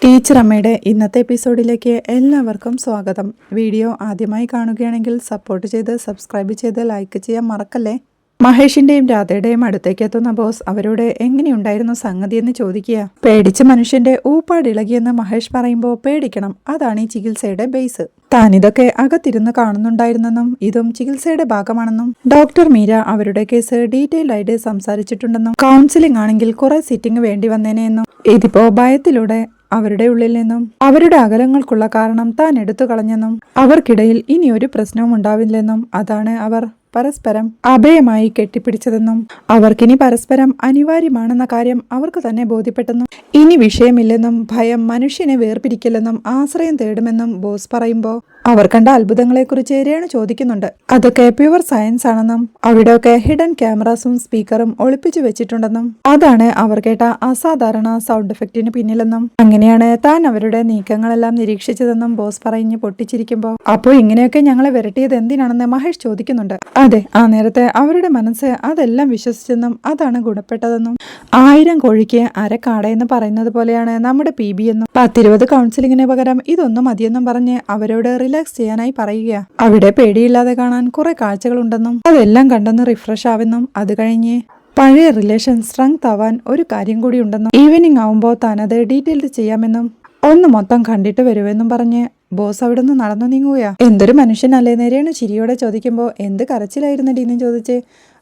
Teacher അമ്മയുടെ ഇന്നത്തെ എപ്പിസോഡിലേക്ക് എല്ലാവർക്കും സ്വാഗതം. വീഡിയോ ആദ്യമായി കാണുകയാണെങ്കിൽ സപ്പോർട്ട് ചെയ്ത് സബ്സ്ക്രൈബ് ചെയ്ത് ലൈക്ക് ചെയ്യാൻ മറക്കല്ലേ. മഹേഷിന്റെയും രാധയുടെയും അടുത്തേക്ക് എത്തുന്ന ബോസ് അവരോട് എങ്ങനെയുണ്ടായിരുന്നു സംഗതി എന്ന് ചോദിക്കുക. പേടിച്ച മനുഷ്യന്റെ ഊപ്പാടിളകിയെന്ന് മഹേഷ് പറയുമ്പോൾ പേടിക്കണം, അതാണ് ഈ ചികിത്സയുടെ ബേസ്. താനിതൊക്കെ അകത്തിരുന്ന് കാണുന്നുണ്ടായിരുന്നെന്നും ഇതും ചികിത്സയുടെ ഭാഗമാണെന്നും ഡോക്ടർ മീര അവരുടെ കേസ് ഡീറ്റെയിൽ ആയിട്ട് സംസാരിച്ചിട്ടുണ്ടെന്നും കൗൺസിലിംഗ് ആണെങ്കിൽ കുറെ സിറ്റിംഗ് വേണ്ടി വന്നേനെയെന്നും ഇതിപ്പോ ഭയത്തിലൂടെ അവരുടെ ഉള്ളിൽ നിന്നും അവരുടെ അകലങ്ങൾക്കുള്ള കാരണം താൻ എടുത്തു കളഞ്ഞെന്നും അവർക്കിടയിൽ ഇനി ഒരു പ്രശ്നവും ഉണ്ടാവില്ലെന്നും അതാണ് അവർ പരസ്പരം അഭയമായി കെട്ടിപ്പിടിച്ചതെന്നും അവർക്കിനി പരസ്പരം അനിവാര്യമാണെന്ന കാര്യം അവർക്ക് തന്നെ ബോധ്യപ്പെട്ടെന്നും ഇനി വിഷയമില്ലെന്നും ഭയം മനുഷ്യനെ വേർപിരിക്കില്ലെന്നും ആശ്രയം തേടുമെന്നും ബോസ് പറയുമ്പോൾ അവർ കണ്ട അത്ഭുതങ്ങളെക്കുറിച്ച് രേണു ചോദിക്കുന്നുണ്ട്. അതൊക്കെ പ്യുവർ സയൻസ് ആണെന്നും അവിടെയൊക്കെ ഹിഡൻ ക്യാമറാസും സ്പീക്കറും ഒളിപ്പിച്ചു വെച്ചിട്ടുണ്ടെന്നും അതാണ് അവർ കേട്ട അസാധാരണ സൗണ്ട് എഫക്റ്റിന് പിന്നിലെന്നും അങ്ങനെയാണ് താൻ അവരുടെ നീക്കങ്ങളെല്ലാം നിരീക്ഷിച്ചതെന്നും ബോസ് പറഞ്ഞ് പൊട്ടിച്ചിരിക്കുമ്പോൾ അപ്പോൾ ഇങ്ങനെയൊക്കെ ഞങ്ങളെ വിരട്ടിയത് എന്തിനാണെന്ന് മഹേഷ് ചോദിക്കുന്നുണ്ട്. അതെ, ആ നേരത്തെ അവരുടെ മനസ്സ് അതെല്ലാം വിശ്വസിച്ചെന്നും അതാണ് ഗുണപ്പെട്ടതെന്നും 1000 കോഴിക്ക് അരക്കാടയെന്ന് പറയുന്നത് പോലെയാണ് നമ്മുടെ PB എന്നും 10-20 കൗൺസിലിങ്ങിന് പകരം ഇതൊന്നും മതിയെന്നും പറഞ്ഞ് അവരോട് റിലാക്സ് ചെയ്യാനായി പറയുക. അവിടെ പേടിയില്ലാതെ കാണാൻ കുറെ കാഴ്ചകളുണ്ടെന്നും അതെല്ലാം കണ്ടെന്ന് റിഫ്രഷ് ആവുമെന്നും അത് കഴിഞ്ഞ് പഴയ റിലേഷൻ സ്ട്രെങ്ത് ആവാൻ ഒരു കാര്യം കൂടി ഉണ്ടെന്നും ഈവനിങ് ആവുമ്പോൾ താനത് ഡീറ്റെയിൽഡ് ചെയ്യാമെന്നും ഒന്ന് മൊത്തം കണ്ടിട്ട് വരുമെന്നും പറഞ്ഞ് ബോസ് അവിടെ നിന്ന് നടന്നു നീങ്ങുകയാ. എന്തൊരു മനുഷ്യനല്ലേ, നേരെയാണ് ചിരിയോടെ ചോദിക്കുമ്പോൾ എന്ത് കരച്ചിലായിരുന്നടി എന്ന് ചോദിച്ച്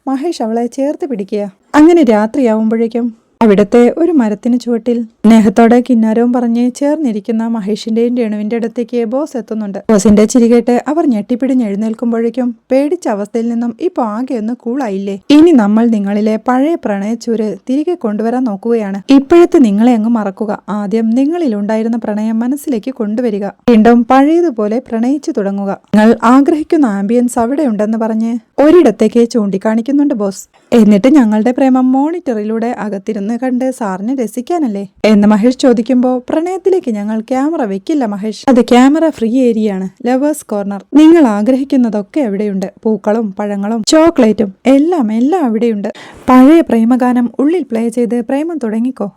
മഹേഷ് അവളെ ചേർത്ത് പിടിക്കുക. അങ്ങനെ രാത്രിയാവുമ്പോഴേക്കും അവിടത്തെ ഒരു മരത്തിന് ചുവട്ടിൽ സ്നേഹത്തോടെ കിന്നാരവും പറഞ്ഞ് ചേർന്നിരിക്കുന്ന മഹേഷിന്റെയും രേണുവിന്റെ അടുത്തേക്ക് ബോസ് എത്തുന്നുണ്ട്. ബോസിന്റെ ചിരി കേട്ട് അവർ ഞെട്ടിപ്പിടിഞ്ഞ് എഴുന്നേൽക്കുമ്പോഴേക്കും പേടിച്ച അവസ്ഥയിൽ നിന്നും ഇപ്പൊ ആകെ ഒന്ന് കൂളായില്ലേ. ഇനി നമ്മൾ നിങ്ങളിലെ പഴയ പ്രണയച്ചൂര് തിരികെ കൊണ്ടുവരാൻ നോക്കുകയാണ്. ഇപ്പോഴത്തെ നിങ്ങളെ അങ്ങ് മറക്കുക. ആദ്യം നിങ്ങളിലുണ്ടായിരുന്ന പ്രണയം മനസ്സിലേക്ക് കൊണ്ടുവരിക. വീണ്ടും പഴയതുപോലെ പ്രണയിച്ചു തുടങ്ങുക. നിങ്ങൾ ആഗ്രഹിക്കുന്ന ആംബിയൻസ് അവിടെ ഉണ്ടെന്ന് പറഞ്ഞ് ഒരിടത്തേക്ക് ചൂണ്ടിക്കാണിക്കുന്നുണ്ട് ബോസ്. എന്നിട്ട് ഞങ്ങളുടെ പ്രേമം മോണിറ്ററിലൂടെ അകത്തിരുന്ന് കണ്ട് സാറിന് രസിക്കാനല്ലേ എന്ന് മഹേഷ് ചോദിക്കുമ്പോൾ പ്രണയത്തിലേക്ക് ഞങ്ങൾ ക്യാമറ വെക്കില്ല മഹേഷ്, അത് ക്യാമറ ഫ്രീ ഏരിയയാണ്, ലവേഴ്സ് കോർണർ. നിങ്ങൾ ആഗ്രഹിക്കുന്നതൊക്കെ അവിടെയുണ്ട്. പൂക്കളും പഴങ്ങളും ചോക്ലേറ്റും എല്ലാം അവിടെയുണ്ട്. പഴയ പ്രേമഗാനം ഉള്ളിൽ പ്ലേ ചെയ്ത് പ്രേമം തുടങ്ങിക്കോ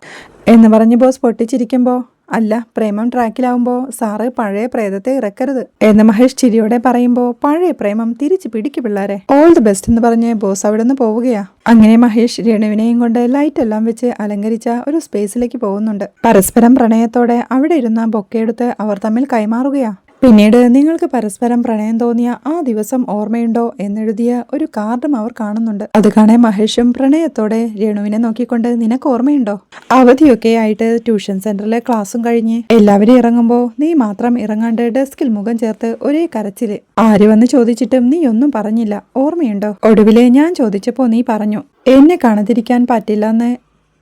എന്ന് പറഞ്ഞ് ബോസ് പൊട്ടിച്ചിരിക്കുമ്പോൾ അല്ല, പ്രേമം ട്രാക്കിലാവുമ്പോൾ സാറ് പഴയ പ്രേതത്തെ ഇറക്കരുത് എന്ന് മഹേഷ് ചിരിയോടെ പറയുമ്പോൾ പഴയ പ്രേമം തിരിച്ചു പിടിക്കു പിള്ളേരെ. ഓൾ ദി ബെസ്റ്റ് എന്ന് പറഞ്ഞ് ബോസ് അവിടെ നിന്ന് പോവുകയാ. അങ്ങനെ മഹേഷ് രേണുവിനെയും കൊണ്ട് ലൈറ്റ് എല്ലാം വെച്ച് അലങ്കരിച്ച ഒരു സ്പേസിലേക്ക് പോകുന്നുണ്ട്. പരസ്പരം പ്രണയത്തോടെ അവിടെ ഇരുന്ന ബൊക്കെയെടുത്ത് അവർ തമ്മിൽ കൈമാറുകയാ. പിന്നീട് നിങ്ങൾക്ക് പരസ്പരം പ്രണയം തോന്നിയ ആ ദിവസം ഓർമ്മയുണ്ടോ എന്നെഴുതിയ ഒരു കാർഡും അവർ കാണുന്നുണ്ട്. അത് കാണാൻ മഹേഷും പ്രണയത്തോടെ രേണുവിനെ നോക്കിക്കൊണ്ട് നിനക്ക് ഓർമ്മയുണ്ടോ, അവധിയൊക്കെ ആയിട്ട് ട്യൂഷൻ സെന്ററിലെ ക്ലാസ്സും കഴിഞ്ഞ് എല്ലാവരും ഇറങ്ങുമ്പോൾ നീ മാത്രം ഇറങ്ങാണ്ട് ഡെസ്കിൽ മുഖം ചേർത്ത് ഒരേ കരച്ചില്. ആര് വന്ന് ചോദിച്ചിട്ടും നീ ഒന്നും പറഞ്ഞില്ല, ഓർമ്മയുണ്ടോ? ഒടുവിലെ ഞാൻ ചോദിച്ചപ്പോ നീ പറഞ്ഞു എന്നെ കാണാതിരിക്കാൻ പറ്റില്ലെന്ന്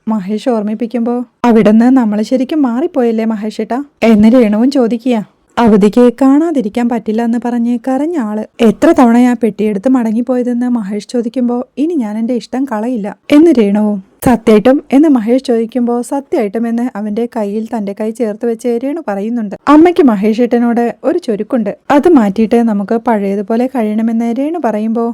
മഹേഷ് ഓർമ്മിപ്പിക്കുമ്പോൾ അവിടുന്ന് നമ്മൾ ശരിക്കും മാറിപ്പോയല്ലേ മഹേഷേട്ടാ എന്ന് രേണുവും ചോദിക്കുക. അവധിക്ക് കാണാതിരിക്കാൻ പറ്റില്ല എന്ന് പറഞ്ഞ് കരഞ്ഞ ആള് എത്ര തവണയാ പെട്ടിയെടുത്ത് മടങ്ങിപ്പോയതെന്ന് മഹേഷ് ചോദിക്കുമ്പോൾ ഇനി ഞാൻ എന്റെ ഇഷ്ടം കളയില്ല എന്ന് രേണുവും. സത്യമായിട്ടും എന്ന് മഹേഷ് ചോദിക്കുമ്പോൾ സത്യമായിട്ടും എന്ന് അവന്റെ കയ്യിൽ തന്റെ കൈ ചേർത്ത് വെച്ച് രേണു പറയുന്നുണ്ട്. അമ്മയ്ക്ക് മഹേഷ് ഏട്ടനോട് ഒരു ചുരുക്കുണ്ട്, അത് മാറ്റിയിട്ട് നമുക്ക് പഴയതുപോലെ കഴിയണമെന്ന് രേണു പറയുമ്പോൾ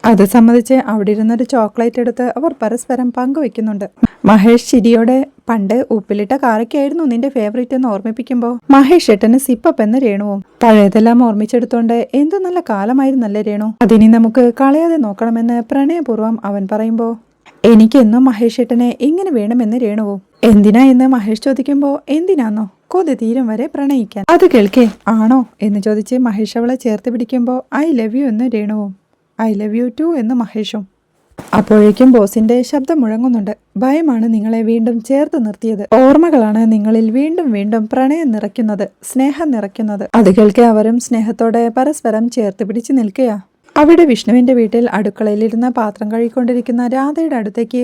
അത് സമ്മതിച്ച് അവിടെ ഇരുന്നൊരു ചോക്ലേറ്റ് എടുത്ത് അവർ പരസ്പരം പങ്കുവെക്കുന്നുണ്ട്. മഹേഷ് ചിരിയോടെ പണ്ട് ഉപ്പിലിട്ട കാരക്കായിരുന്നു നിന്റെ ഫേവറേറ്റ് എന്ന് ഓർമ്മിപ്പിക്കുമ്പോൾ മഹേഷ് ഏട്ടന് സിപ്പപ്പ് എന്ന് രേണുവും. പഴയതെല്ലാം ഓർമ്മിച്ചെടുത്തോണ്ട് എന്തു നല്ല കാലമായിരുന്നല്ലേ രേണു, അതിനി നമുക്ക് കളയാതെ നോക്കണമെന്ന് പ്രണയപൂർവ്വം അവൻ പറയുമ്പോൾ എനിക്കെന്നും മഹേഷ് ഏട്ടനെ ഇങ്ങനെ വേണമെന്ന് രേണുവും. എന്തിനാ എന്ന് മഹേഷ് ചോദിക്കുമ്പോൾ എന്തിനാന്നോ, കൊതി തീരം വരെ പ്രണയിക്കാൻ. അത് കേൾക്കേ ആണോ എന്ന് ചോദിച്ച് മഹേഷ് അവളെ ചേർത്ത് പിടിക്കുമ്പോൾ ഐ ലവ് യു എന്ന് രേണുവും. ഐ ലവ് യു ടു എന്ന് മഹേഷും. അപ്പോഴേക്കും ബോസിന്റെ ശബ്ദം മുഴങ്ങുന്നുണ്ട്. ഭയമാണ് നിങ്ങളെ വീണ്ടും ചേർത്ത് നിർത്തിയത്, ഓർമ്മകളാണ് നിങ്ങളിൽ വീണ്ടും വീണ്ടും പ്രണയം നിറയ്ക്കുന്നത്, സ്നേഹം നിറയ്ക്കുന്നത്. അത് കേൾക്കെ അവരും സ്നേഹത്തോടെ പരസ്പരം ചേർത്ത് പിടിച്ച് നിൽക്കുകയാ. അവിടെ വിഷ്ണുവിന്റെ വീട്ടിൽ അടുക്കളയിലിരുന്ന പാത്രം കഴുകിക്കൊണ്ടിരിക്കുന്ന രാധയുടെ അടുത്തേക്ക്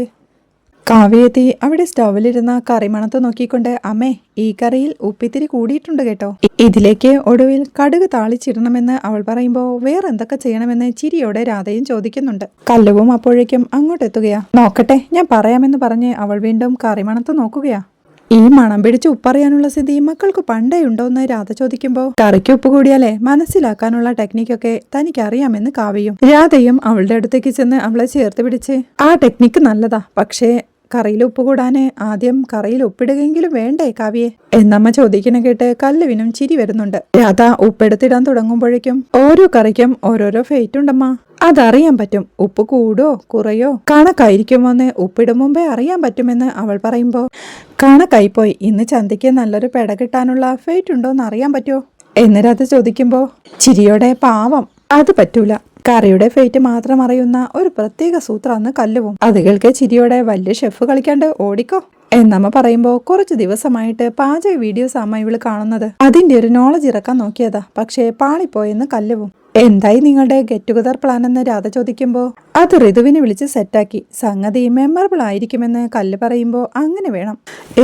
കാവ്യെത്തി. അവിടെ സ്റ്റൗവിലിരുന്ന കറി മണത്ത് നോക്കിക്കൊണ്ട് അമ്മേ, ഈ കറിയിൽ ഉപ്പിത്തിരി കൂടിയിട്ടുണ്ട് കേട്ടോ, ഇതിലേക്ക് ഒടുവിൽ കടുക് താളിച്ചിടണമെന്ന് അവൾ പറയുമ്പോൾ വേറെന്തൊക്കെ ചെയ്യണമെന്ന് ചിരിയോടെ രാധയും ചോദിക്കുന്നുണ്ട്. കല്ലുവും അപ്പോഴേക്കും അങ്ങോട്ടെത്തുകയാ. നോക്കട്ടെ ഞാൻ പറയാമെന്ന് പറഞ്ഞ് അവൾ വീണ്ടും കറി മണത്ത് നോക്കുകയാ. ഈ മണം പിടിച്ച് ഉപ്പറിയാനുള്ള സ്ഥിതി മക്കൾക്ക് പണ്ടേ ഉണ്ടോന്ന് രാധ ചോദിക്കുമ്പോൾ കറിക്ക് ഉപ്പ് കൂടിയാലേ മനസ്സിലാക്കാനുള്ള ടെക്നിക്കൊക്കെ തനിക്കറിയാമെന്ന് കാവ്യയും. രാധയും അവളുടെ അടുത്തേക്ക് ചെന്ന് അവളെ ചേർത്ത് പിടിച്ച് ആ ടെക്നിക്ക് നല്ലതാ, പക്ഷേ കറിയിൽ ഉപ്പ് കൂടാന് ആദ്യം കറിയിൽ ഉപ്പിടുകയെങ്കിലും വേണ്ടേ കാവ്യേ എന്നമ്മ ചോദിക്കണ കേട്ട് കല്ലുവിനും ചിരി വരുന്നുണ്ട്. രാധ ഉപ്പെടുത്തിടാൻ തുടങ്ങുമ്പോഴേക്കും ഓരോ കറിക്കും ഓരോരോ ഫേറ്റ് ഉണ്ടമ്മ. അതറിയാൻ പറ്റും. ഉപ്പ് കൂടോ കുറയോ കണക്കായിരിക്കുമോന്ന് ഉപ്പിടും മുമ്പേ അറിയാൻ പറ്റുമെന്ന് അവൾ പറയുമ്പോ കണക്കായിപ്പോയി. ഇന്ന് ചന്തയ്ക്ക് നല്ലൊരു പെട കിട്ടാനുള്ള ഫേറ്റ് ഉണ്ടോന്ന് അറിയാൻ പറ്റുമോ എന്ന് രാധ ചോദിക്കുമ്പോ ചിരിയോടെ പാവം അത് പറ്റൂല. കറിയുടെ ഫേറ്റ് മാത്രം അറിയുന്ന ഒരു പ്രത്യേക സൂത്രാന്ന് കല്ലുവും. അത് കേൾക്കെ ചിരിയോടെ വലിയ ഷെഫ് കളിക്കാണ്ട് ഓടിക്കോ എന്നമ്മ പറയുമ്പോ കുറച്ചു ദിവസമായിട്ട് പാചക വീഡിയോസ് അമ്മ ഇവള് കാണുന്നത്. അതിന്റെ ഒരു നോളജ് ഇറക്കാൻ നോക്കിയതാ. പക്ഷേ പാളിപ്പോയെന്ന് കല്ലുവും. എന്തായി നിങ്ങളുടെ ഗെറ്റ് ടുഗദർ പ്ലാൻ എന്ന് രാധ ചോദിക്കുമ്പോ അത് ഋതുവിനെ വിളിച്ച് സെറ്റാക്കി. സംഗതി മെമ്മറബിൾ ആയിരിക്കുമെന്ന് കല്ല് പറയുമ്പോ അങ്ങനെ വേണം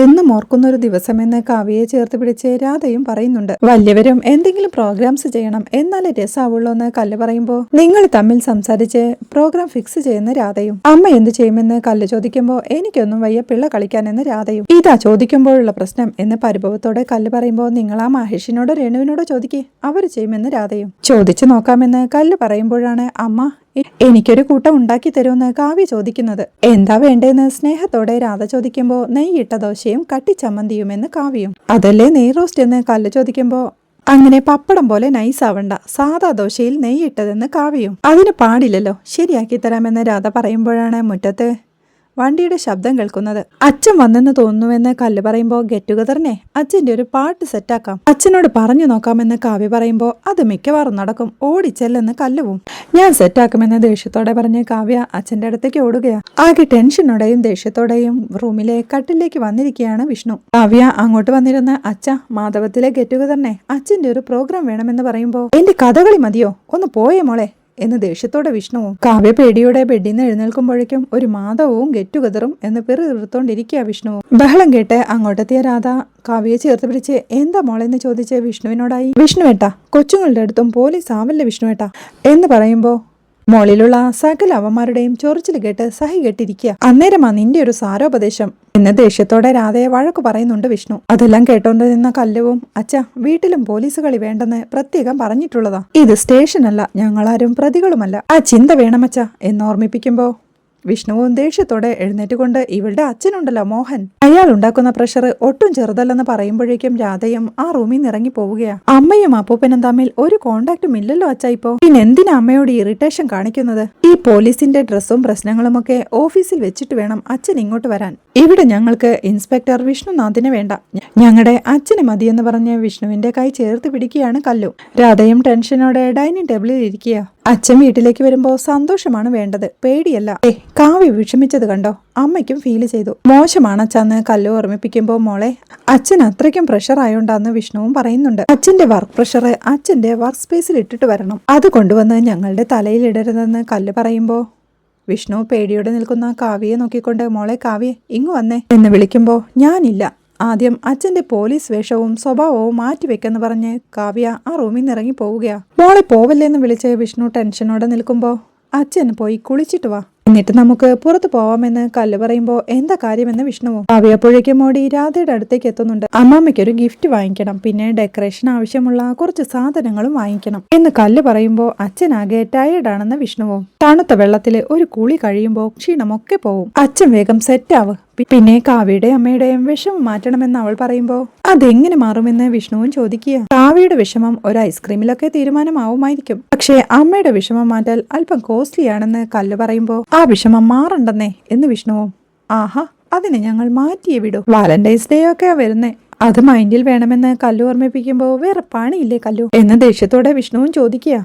എന്നും ഓർക്കുന്ന ഒരു ദിവസമെന്ന് കാവ്യയെ ചേർത്ത് പിടിച്ച് രാധയും പറയുന്നുണ്ട്. വലിയവരും എന്തെങ്കിലും പ്രോഗ്രാംസ് ചെയ്യണം എന്നാലേ രസമാവുള്ളൂ എന്ന് കല്ല് പറയുമ്പോ നിങ്ങൾ തമ്മിൽ സംസാരിച്ച് പ്രോഗ്രാം ഫിക്സ് ചെയ്യുന്ന രാധയും. അമ്മ എന്ത് ചെയ്യുമെന്ന് കല്ല് ചോദിക്കുമ്പോ എനിക്കൊന്നും വയ്യ പിള്ള കളിക്കാനെന്ന് രാധയും. ഇതാ ചോദിക്കുമ്പോഴുള്ള പ്രശ്നം എന്ന് പരിഭവത്തോടെ കല്ല് പറയുമ്പോ നിങ്ങൾ ആ മഹേഷിനോടോ രേണുവിനോടോ ചോദിക്കേ അവർ ചെയ്യുമെന്ന് രാധയും. ചോദിച്ചു നോക്കാമെന്ന് കല്ല് പറയുമ്പോഴാണ് അമ്മ എനിക്കൊരു കൂട്ടം ഉണ്ടാക്കി തരുമെന്ന് കാവ്യ ചോദിക്കുന്നത്. എന്താ വേണ്ടേന്ന് സ്നേഹത്തോടെ രാധ ചോദിക്കുമ്പോ നെയ്യിട്ട ദോശയും കട്ടിച്ചമ്മന്തിയുമെന്ന് കാവ്യയും. അതല്ലേ നെയ് റോസ്റ്റ് എന്ന് കല്ല് ചോദിക്കുമ്പോ അങ്ങനെ പപ്പടം പോലെ നൈസ് ആവണ്ട, സാധാ ദോശയിൽ നെയ്യിട്ടതെന്ന് കാവ്യയും. അതിന് പാടില്ലല്ലോ, ശരിയാക്കി തരാമെന്ന് രാധ പറയുമ്പോഴാണ് മുറ്റത്ത് വണ്ടിയുടെ ശബ്ദം കേൾക്കുന്നത്. അച്ഛൻ വന്നെന്ന് തോന്നുന്നുവെന്ന് കല്ല് പറയുമ്പോ ഗെറ്റ് ടുഗദറിനെ അച്ഛന്റെ ഒരു പാട്ട് സെറ്റാക്കാം, അച്ഛനോട് പറഞ്ഞു നോക്കാമെന്ന് കാവ്യ പറയുമ്പോ അത് മിക്കവാറും നടക്കും, ഓടിച്ചെല്ലെന്ന് കല്ലുവും. ഞാൻ സെറ്റാക്കുമെന്ന് ദേഷ്യത്തോടെ പറഞ്ഞ് കാവ്യ അച്ഛന്റെ അടുത്തേക്ക് ഓടുകയാ. ആകെ ടെൻഷനോടെയും ദേഷ്യത്തോടെയും റൂമിലെ കട്ടിലേക്ക് വന്നിരിക്കുകയാണ് വിഷ്ണു. കാവ്യ അങ്ങോട്ട് വന്നിരുന്ന അച്ഛ മാധവത്തിലെ ഗെറ്റ് ടുഗദറിനെ അച്ഛന്റെ ഒരു പ്രോഗ്രാം വേണമെന്ന് പറയുമ്പോ എന്റെ കഥകളി മതിയോ, ഒന്ന് പോയേ മോളെ എന്ന് ദേഷ്യത്തോടെ വിഷ്ണുവും. കാവ്യ പേടിയോടെ ബെഡിൽ നിന്ന് എഴുന്നേൽക്കുമ്പോഴേക്കും ഒരു മാധവവും ഗെറ്റ് ടുഗദറും എന്ന് പെറുതീർത്തോണ്ടിരിക്കുക വിഷ്ണുവും. ബഹളം കേട്ട് അങ്ങോട്ടെത്തിയ രാധ കാവ്യയെ ചേർത്ത് പിടിച്ച് എന്താ മോളെന്ന് ചോദിച്ച് വിഷ്ണുവിനോടായി. വിഷ്ണുവേട്ടാ കൊച്ചുങ്ങളുടെ അടുത്തും പോലീസ് ആവല്ലേ വിഷ്ണുവേട്ടാ എന്ന് പറയുമ്പോ മോളിലുള്ള സകല അവന്മാരുടെയും ചൊറിച്ചിൽ കേട്ട് സഹി കെട്ടിരിക്കുക. അന്നേരമാ നിന്റെ ഒരു സാരോപദേശം എന്ന് ദേഷ്യത്തോടെ രാധയെ വഴക്കു പറയുന്നുണ്ട് വിഷ്ണു. അതെല്ലാം കേട്ടോണ്ട് നിന്ന കല്ലുവും അച്ഛ വീട്ടിലും പോലീസ് കളി വേണ്ടെന്ന് പ്രത്യേകം പറഞ്ഞിട്ടുള്ളതാ, ഇത് സ്റ്റേഷനല്ല, ഞങ്ങളാരും പ്രതികളുമല്ല, ആ ചിന്ത വേണമച്ച എന്ന് ഓർമ്മിപ്പിക്കുമ്പോ വിഷ്ണുവും ദേഷ്യത്തോടെ എഴുന്നേറ്റുകൊണ്ട് ഇവളുടെ അച്ഛനുണ്ടല്ലോ മോഹൻ, അയാൾ ഉണ്ടാക്കുന്ന പ്രഷർ ഒട്ടും ചെറുതല്ലെന്ന് പറയുമ്പോഴേക്കും രാധയും ആ റൂമിൽ നിന്ന് ഇറങ്ങി പോവുകയാ. അമ്മയും അപ്പൂപ്പനും തമ്മിൽ ഒരു കോണ്ടാക്റ്റും ഇല്ലല്ലോ അച്ഛ ഇപ്പോ, പിന്നെ എന്തിനാ അമ്മയോട് ഇറിറ്റേഷൻ കാണിക്കുന്നത്? ഈ പോലീസിന്റെ ഡ്രസ്സും പ്രശ്നങ്ങളുമൊക്കെ ഓഫീസിൽ വെച്ചിട്ട് വേണം അച്ഛൻ ഇങ്ങോട്ട് വരാൻ. ഇവിടെ ഞങ്ങൾക്ക് ഇൻസ്പെക്ടർ വിഷ്ണുനാഥിനെ വേണ്ട, ഞങ്ങളുടെ അച്ഛന് മതിയെന്ന് പറഞ്ഞ് വിഷ്ണുവിന്റെ കൈ ചേർത്ത് പിടിക്കുകയാണ് കല്ലു. രാധയും ടെൻഷനോടെ ഡൈനിങ് ടേബിളിൽ ഇരിക്കുക. അച്ഛൻ വീട്ടിലേക്ക് വരുമ്പോ സന്തോഷമാണ് വേണ്ടത്, പേടിയല്ല. കാവ്യ വിഷമിച്ചത് കണ്ടോ, അമ്മയ്ക്കും ഫീൽ ചെയ്തു. മോശമാണ് അച്ഛന്ന് കല്ലു ഓർമ്മിപ്പിക്കുമ്പോ മോളെ അച്ഛൻ അത്രയ്ക്കും പ്രഷർ ആയോണ്ടാന്ന് വിഷ്ണുവും പറയുന്നുണ്ട്. അച്ഛന്റെ വർക്ക് പ്രഷർ അച്ഛന്റെ വർക്ക് സ്പേസിൽ ഇട്ടിട്ട് വരണം, അത് കൊണ്ടുവന്ന് ഞങ്ങളുടെ തലയിൽ ഇടരുതെന്ന് കല്ല് പറയുമ്പോ വിഷ്ണു പേടിയോടെ നിൽക്കുന്ന കാവ്യയെ നോക്കിക്കൊണ്ട് മോളെ കാവ്യ ഇങ്ങു വന്നേ എന്ന് വിളിക്കുമ്പോ ഞാനില്ല, ആദ്യം അച്ഛന്റെ പോലീസ് വേഷവും സ്വഭാവവും മാറ്റിവെക്കെന്ന് പറഞ്ഞ് കാവ്യ ആ റൂമിൽ നിന്ന് ഇറങ്ങി പോവുകയാ. മോളെ പോവല്ലേന്ന് വിളിച്ച് വിഷ്ണു ടെൻഷനോടെ നിൽക്കുമ്പോ അച്ഛൻ പോയി കുളിച്ചിട്ട് വാ, എന്നിട്ട് നമുക്ക് പുറത്തു പോവാമെന്ന് കല്ല് പറയുമ്പോ എന്താ കാര്യമെന്ന് വിഷ്ണുവും. കാവ്യപ്പോഴേക്കും മോടി രാധയുടെ അടുത്തേക്ക് എത്തുന്നുണ്ട്. അമ്മാമ്മയ്ക്കൊരു ഗിഫ്റ്റ് വാങ്ങിക്കണം, പിന്നെ ഡെക്കറേഷൻ ആവശ്യമുള്ള കുറച്ച് സാധനങ്ങളും വാങ്ങിക്കണം എന്ന് കല്ല് പറയുമ്പോ അച്ഛനാകെ ടയേർഡാണെന്ന് വിഷ്ണുവും. തണുത്ത വെള്ളത്തില് ഒരു കുളി കഴിയുമ്പോ ക്ഷീണമൊക്കെ പോവും, അച്ഛൻ വേഗം സെറ്റാവ്, പിന്നെ കാവ്യയുടെയും അമ്മയുടെയും വിഷമം മാറ്റണമെന്ന് അവൾ പറയുമ്പോ അതെങ്ങനെ മാറുമെന്ന് വിഷ്ണുവും ചോദിക്കുക. കാവ്യയുടെ വിഷമം ഒരു ഐസ്ക്രീമിലൊക്കെ തീരുമാനമാവുമായിരിക്കും, പക്ഷേ അമ്മയുടെ വിഷമം മാറ്റാൽ അല്പം കോസ്റ്റ്ലി ആണെന്ന് കല്ല് പറയുമ്പോ ആ വിഷമം മാറണ്ടെന്നേ എന്ന് വിഷ്ണുവും. ആഹാ അതിനെ ഞങ്ങൾ മാറ്റിയേ വിടൂ, വാലന്റൈൻസ് ഡേ ഒക്കെ വരുന്നേ, അത് മൈൻഡിൽ വേണമെന്ന് കല്ലു ഓർമ്മിപ്പിക്കുമ്പോ വേറെ പണിയില്ലേ കല്ലു എന്ന് ദേഷ്യത്തോടെ വിഷ്ണുവും ചോദിക്കുക.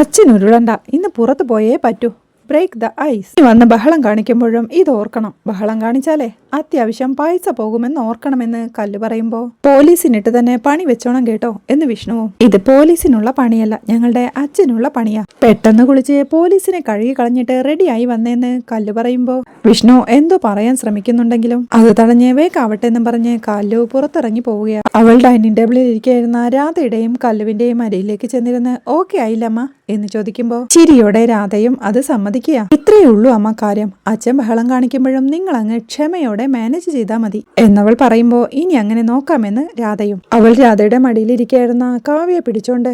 അച്ഛൻ ഉരുളണ്ട, ഇന്ന് പുറത്തു പോയേ പറ്റൂ, ബ്രേക്ക് ദ ഐസ്. വന്ന് ബഹളം കാണിക്കുമ്പോഴും ഇത് ഓർക്കണം, ബഹളം കാണിച്ചാലേ അത്യാവശ്യം പൈസ പോകുമെന്ന് ഓർക്കണമെന്ന് കല്ല് പറയുമ്പോ പോലീസിനിട്ട് തന്നെ പണി വെച്ചോണം കേട്ടോ എന്ന് വിഷ്ണുവും. ഇത് പോലീസിനുള്ള പണിയല്ല, ഞങ്ങളുടെ അച്ഛനുള്ള പണിയാ, പെട്ടെന്ന് കുളിച്ച് പോലീസിനെ കഴുകി കളഞ്ഞിട്ട് റെഡിയായി വന്നേന്ന് കല്ല് പറയുമ്പോ വിഷ്ണു എന്തോ പറയാൻ ശ്രമിക്കുന്നുണ്ടെങ്കിലും അത് തടഞ്ഞ് വേക്കാവട്ടെ എന്നും പറഞ്ഞ് കല്ലു പുറത്തിറങ്ങി പോവുകയാണ്. അവൾ ഡൈനിങ് ടേബിളിൽ ഇരിക്കുന്ന രാധയുടെയും കല്ലുവിന്റെയും അരയിലേക്ക് ചെന്നിരുന്ന് ഓക്കെ ആയില്ലമ്മ എന്ന് ചോദിക്കുമ്പോ ചിരിയോടെ രാധയും അത് സമ്മതിക്കുക. ഇത്രയേ ഉള്ളൂ അമ്മ കാര്യം, അച്ഛൻ ബഹളം കാണിക്കുമ്പോഴും നിങ്ങൾ അങ്ങ് ക്ഷമയോടെ മാനേജ് ചെയ്താൽ മതി എന്നവൾ പറയുമ്പോ ഇനി അങ്ങനെ നോക്കാമെന്ന് രാധയും. അവൾ രാധയുടെ മടിയിലിരിക്കായിരുന്ന കാവ്യയെ പിടിച്ചോണ്ട്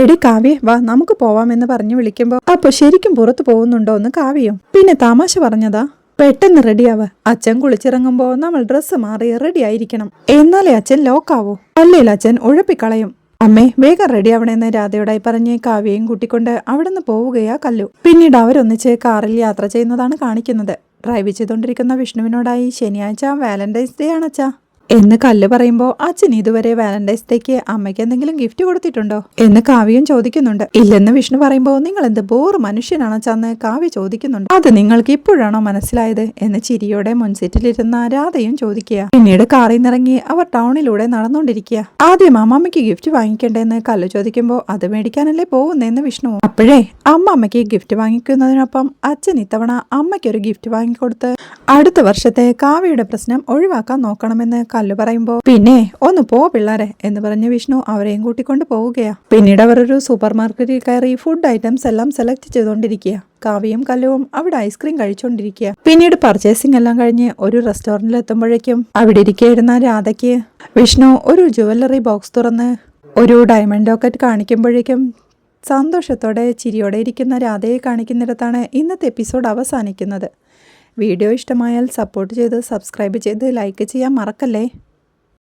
എടി കാവ്യ വാ നമുക്ക് പോവാമെന്ന് പറഞ്ഞു വിളിക്കുമ്പോ അപ്പൊ ശരിക്കും പുറത്തു പോകുന്നുണ്ടോ എന്ന് കാവ്യയും. പിന്നെ തമാശ പറഞ്ഞതാ പെട്ടെന്ന് റെഡിയാവ്. അച്ഛൻ കുളിച്ചിറങ്ങുമ്പോ നമ്മൾ ഡ്രസ്സ് മാറി റെഡി ആയിരിക്കണം. എന്നാലേ അച്ഛൻ ലോക്കാവൂ. അല്ലെങ്കിൽ അച്ഛൻ ഉഴപ്പിക്കളയും. അമ്മേ വേഗം റെഡിയാവണമെന്ന് രാധയോടായി പറഞ്ഞ് കാവ്യയും കൂട്ടിക്കൊണ്ട് അവിടുന്ന് പോവുകയാ കല്ലു. പിന്നീട് അവരൊന്നിച്ച് കാറിൽ യാത്ര ചെയ്യുന്നതാണ് കാണിക്കുന്നത്. ഡ്രൈവ് ചെയ്തുകൊണ്ടിരിക്കുന്ന വിഷ്ണുവിനോടായി ശനിയാഴ്ച വാലന്റൈൻസ് ഡേ ആണച്ചാ എന്ന് കല്ല് പറയുമ്പോൾ അച്ഛൻ ഇതുവരെ വാലന്റൈൻസ് ഡേക്ക് അമ്മയ്ക്ക് എന്തെങ്കിലും ഗിഫ്റ്റ് കൊടുത്തിട്ടുണ്ടോ എന്ന് കാവ്യയും ചോദിക്കുന്നുണ്ട്. ഇല്ലെന്ന് വിഷ്ണു പറയുമ്പോൾ നിങ്ങൾ എന്ത് ബോറ് മനുഷ്യനാണെന്ന് കാവ്യ ചോദിക്കുന്നുണ്ട്. അത് നിങ്ങൾക്ക് ഇപ്പോഴാണോ മനസ്സിലായത് എന്ന് ചിരിയോടെ മുൻസീറ്റിലിരുന്ന രാധയും ചോദിക്കുക. പിന്നീട് കാറിൽ നിന്നിറങ്ങി അവർ ടൗണിലൂടെ നടന്നുകൊണ്ടിരിക്കുക. ആദ്യം അമ്മമ്മയ്ക്ക് ഗിഫ്റ്റ് വാങ്ങിക്കണ്ടേന്ന് കല്ല് ചോദിക്കുമ്പോൾ അത് മേടിക്കാനല്ലേ പോകുന്നതെന്ന് വിഷ്ണു. അപ്പോഴേ അമ്മമ്മയ്ക്ക് ഗിഫ്റ്റ് വാങ്ങിക്കുന്നതിനൊപ്പം അച്ഛൻ ഇത്തവണ അമ്മയ്ക്കൊരു ഗിഫ്റ്റ് വാങ്ങിക്കൊടുത്ത് അടുത്ത വർഷത്തെ കാവ്യയുടെ പ്രശ്നം ഒഴിവാക്കാൻ നോക്കണമെന്ന് കല്ലു പറയുമ്പോ പിന്നെ ഒന്ന് പോ പിള്ളേരെ എന്ന് പറഞ്ഞ് വിഷ്ണു അവരെയും കൂട്ടിക്കൊണ്ട് പോവുകയാ. പിന്നീട് അവർ ഒരു സൂപ്പർ മാർക്കറ്റിൽ കയറി ഫുഡ് ഐറ്റംസ് എല്ലാം സെലക്ട് ചെയ്തുകൊണ്ടിരിക്കുക. കാവ്യയും കല്ലുവും അവിടെ ഐസ്ക്രീം കഴിച്ചുകൊണ്ടിരിക്കുക. പിന്നീട് പർച്ചേസിംഗ് എല്ലാം കഴിഞ്ഞ് ഒരു റെസ്റ്റോറന്റിൽ എത്തുമ്പോഴേക്കും അവിടെ ഇരിക്കുന്ന രാധയ്ക്ക് വിഷ്ണു ഒരു ജുവല്ലറി ബോക്സ് തുറന്ന് ഒരു ഡയമണ്ട് ലോക്കറ്റ് കാണിക്കുമ്പോഴേക്കും സന്തോഷത്തോടെ ചിരിയോടെ ഇരിക്കുന്ന രാധയെ കാണിക്കുന്നിടത്താണ് ഇന്നത്തെ എപ്പിസോഡ് അവസാനിക്കുന്നത്. വീഡിയോ ഇഷ്ടമായാൽ സപ്പോർട്ട് ചെയ്ത് സബ്സ്ക്രൈബ് ചെയ്ത് ലൈക്ക് ചെയ്യാൻ മറക്കല്ലേ.